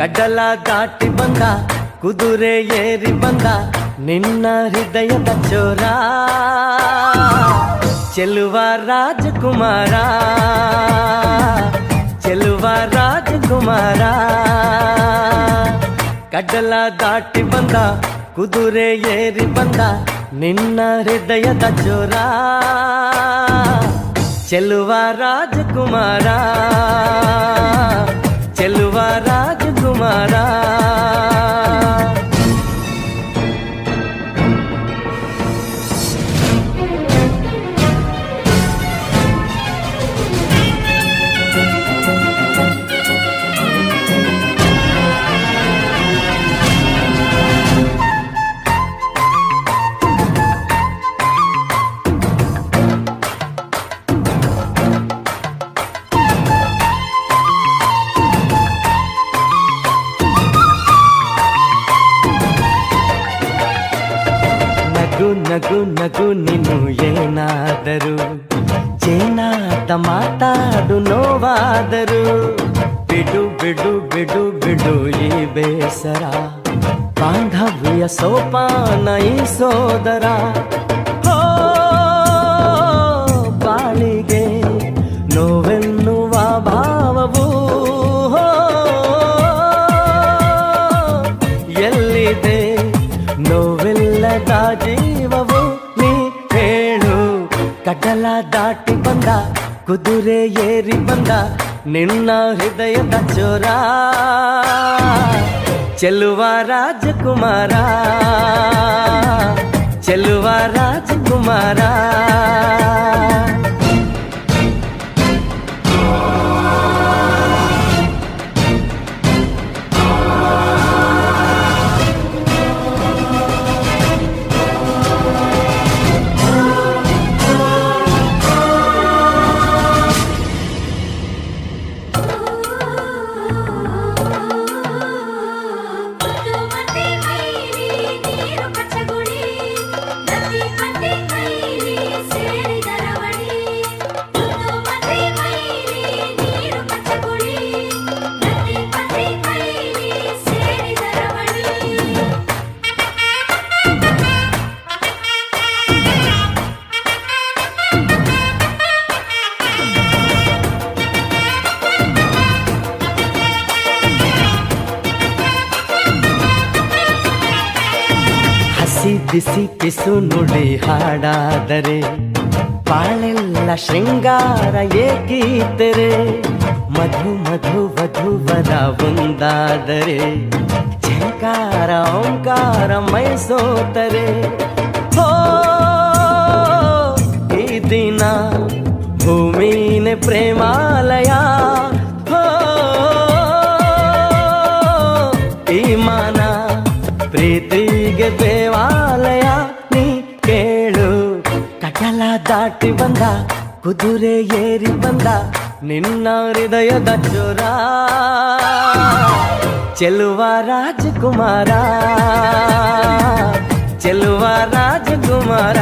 ಕಡಲ ದಾಟಿ ಬಂದ ಕುದುರೆ ಏರಿ ಬಂದ ನಿನ್ನ ಹೃದಯದ ಚೋರ ಚೆಲುವ ರಾಜಕುಮಾರ ಚೆಲುವ ರಾಜಕುಮಾರ ಕಡಲ ದಾಟಿ ಬಂದ ಕುದುರೆ ಏರಿ ಬಂದ ನಿನ್ನ ಹೃದಯದ ಚೋರ ಚೆಲುವ ರಾಜಕುಮಾರ ಚೆಲುವ ರಾಜಕುಮಾರ ನಗು ನಗು ನೀನು ಏನಾದರೂ ಚೇನಾದ ಮಾತಾಡು ನೋವಾದರು ಬಿಡು ಬಿಡು ಬಿಡು ಬಿಡು ಈ ಬೇಸರ ಬಾಂಧವ್ಯ ಸೋಪಾನ ಈ ಸೋದರ ಹೋ ಬಾಳಿಗೆ ನೋವೆನ್ನುವ ಭಾವವು ಎಲ್ಲಿದೆ ನೋವಿಲ್ಲದ ಜೀವವು ನೀ ಹೇಳು ಕಡಲ ದಾಟಿ ಬಂದ ಕುದುರೆ ಏರಿ ಬಂದ ನಿನ್ನ ಹೃದಯದ ಚೋರ ಚೆಲುವ ರಾಜಕುಮಾರ ಚೆಲುವ ರಾಜಕುಮಾರ ಬಿಸಿ ಪಿಸು ನುಡಿ ಹಾಡಾದರೆ ಬಾಳೆಲ್ಲ ಶೃಂಗಾರ ಏಕೀತರೆ ಮಧು ಮಧು ವಧುವರ ಒಂದಾದರೆ ಝಂಕಾರ ಓಂಕಾರ ಮೈಸೋತರೆ ಹೋ ಈ ದಿನ ಭೂಮಿನೇ ಪ್ರೇಮಾಲಯ ಹೋ ಈ ಮಾನ ಪ್ರೀತಿಗೆ ದೇವಾಲಯ ನೀ ಕೇಳು ಕಡಲ ದಾಟಿ ಬಂದ ಕುದುರೆ ಏರಿ ಬಂದ ನಿನ್ನ ಹೃದಯದ ಚೋರ ಚೆಲುವ ರಾಜಕುಮಾರ ಚೆಲುವ ರಾಜಕುಮಾರ